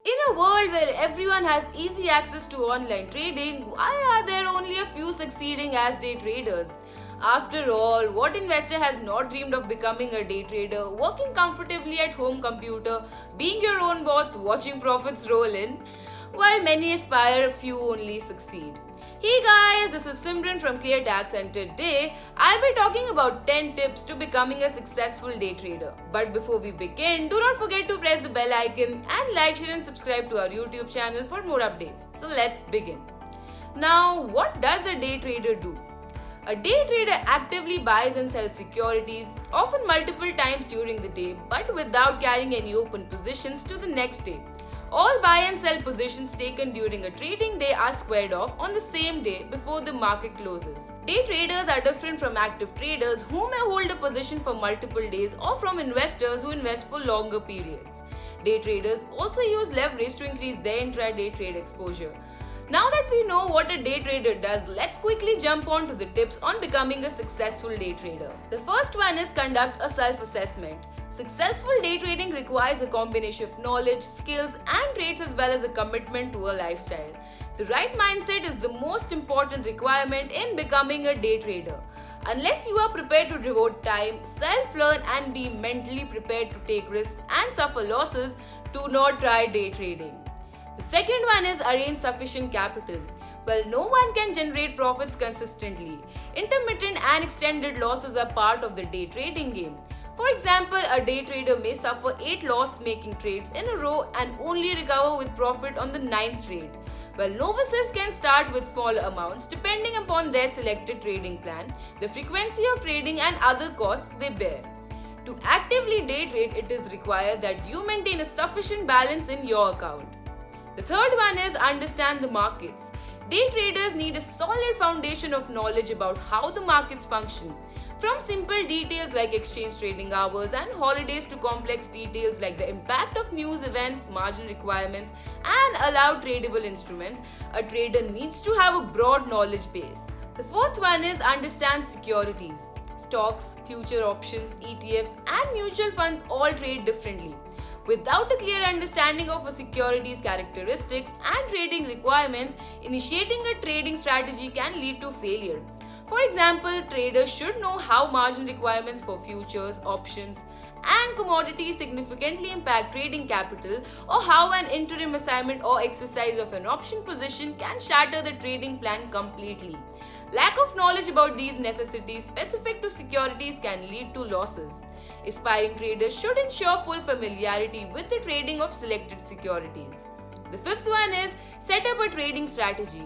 In a world where everyone has easy access to online trading, why are there only a few succeeding as day traders? After all, what investor has not dreamed of becoming a day trader, working comfortably at home computer, being your own boss, watching profits roll in? While many aspire, few only succeed. Hey guys, this is Simran from ClearTax and today I'll be talking about 10 tips to becoming a successful day trader. But before we begin, do not forget to press the bell icon and like, share and subscribe to our YouTube channel for more updates. So let's begin. Now, what does a day trader do? A day trader actively buys and sells securities, often multiple times during the day, but without carrying any open positions to the next day. All buy and sell positions taken during a trading day are squared off on the same day before the market closes. Day traders are different from active traders who may hold a position for multiple days or from investors who invest for longer periods. Day traders also use leverage to increase their intraday trade exposure. Now that we know what a day trader does, let's quickly jump on to the tips on becoming a successful day trader. The first one is conduct a self-assessment. Successful day trading requires a combination of knowledge, skills, and traits as well as a commitment to a lifestyle. The right mindset is the most important requirement in becoming a day trader. Unless you are prepared to devote time, self-learn, and be mentally prepared to take risks and suffer losses, do not try day trading. The second one is arrange sufficient capital. Well, no one can generate profits consistently. Intermittent and extended losses are part of the day trading game. For example, a day trader may suffer 8 loss-making trades in a row and only recover with profit on the 9th trade. While novices can start with smaller amounts depending upon their selected trading plan, the frequency of trading and other costs they bear. To actively day trade, it is required that you maintain a sufficient balance in your account. The third one is understand the markets. Day traders need a solid foundation of knowledge about how the markets function. From simple details like exchange trading hours and holidays to complex details like the impact of news events, margin requirements, and allowed tradable instruments, a trader needs to have a broad knowledge base. The fourth one is understand securities. Stocks, future options, ETFs, and mutual funds all trade differently. Without a clear understanding of a security's characteristics and trading requirements, initiating a trading strategy can lead to failure. For example, traders should know how margin requirements for futures, options, and commodities significantly impact trading capital, or how an interim assignment or exercise of an option position can shatter the trading plan completely. Lack of knowledge about these necessities specific to securities can lead to losses. Aspiring traders should ensure full familiarity with the trading of selected securities. The fifth one is set up a trading strategy.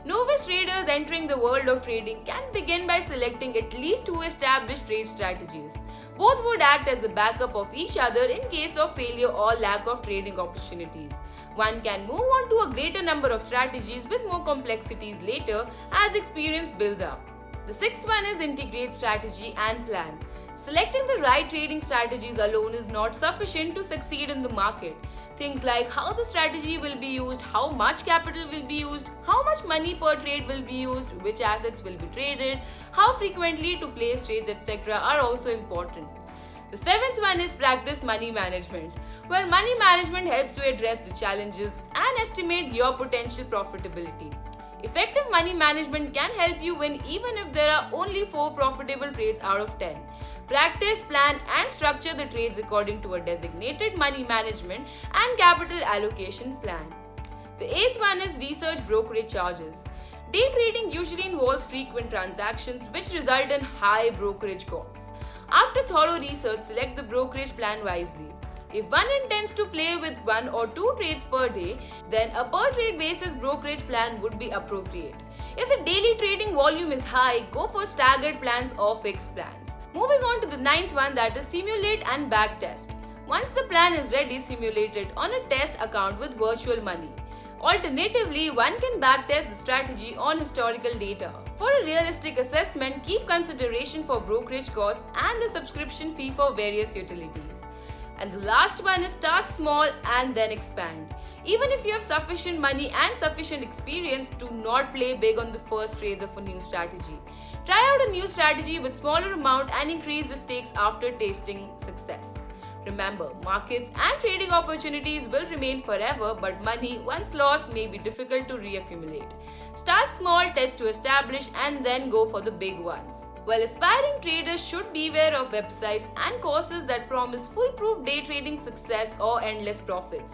Novice traders entering the world of trading can begin by selecting at least 2 established trade strategies. Both would act as a backup of each other in case of failure or lack of trading opportunities. One can move on to a greater number of strategies with more complexities later as experience builds up. The sixth one is integrate strategy and plan. Selecting the right trading strategies alone is not sufficient to succeed in the market. Things like how the strategy will be used, how much capital will be used, how much money per trade will be used, which assets will be traded, how frequently to place trades, etc. are also important. The seventh one is practice money management. Well, money management helps to address the challenges and estimate your potential profitability. Effective money management can help you win even if there are only 4 profitable trades out of 10. Practice, plan, and structure the trades according to a designated money management and capital allocation plan. The eighth one is research brokerage charges. Day trading usually involves frequent transactions which result in high brokerage costs. After thorough research, select the brokerage plan wisely. If one intends to play with 1 or 2 trades per day, then a per trade basis brokerage plan would be appropriate. If the daily trading volume is high, go for staggered plans or fixed plans. Moving on to the ninth one, that is simulate and backtest. Once the plan is ready, simulate it on a test account with virtual money. Alternatively, one can backtest the strategy on historical data. For a realistic assessment, keep consideration for brokerage costs and the subscription fee for various utilities. And the last one is start small and then expand. Even if you have sufficient money and sufficient experience, do not play big on the first trades of a new strategy. Try out a new strategy with smaller amount and increase the stakes after tasting success. Remember, markets and trading opportunities will remain forever, but money, once lost, may be difficult to reaccumulate. Start small, test to establish, and then go for the big ones. While aspiring traders should beware of websites and courses that promise foolproof day trading success or endless profits.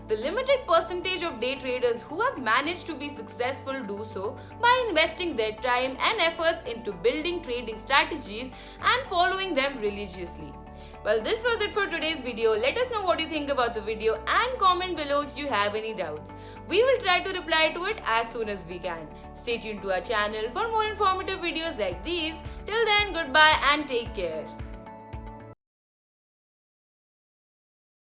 The limited percentage of day traders who have managed to be successful do so by investing their time and efforts into building trading strategies and following them religiously. Well, this was it for today's video. Let us know what you think about the video and comment below if you have any doubts. We will try to reply to it as soon as we can. Stay tuned to our channel for more informative videos like these. Till then, goodbye and take care.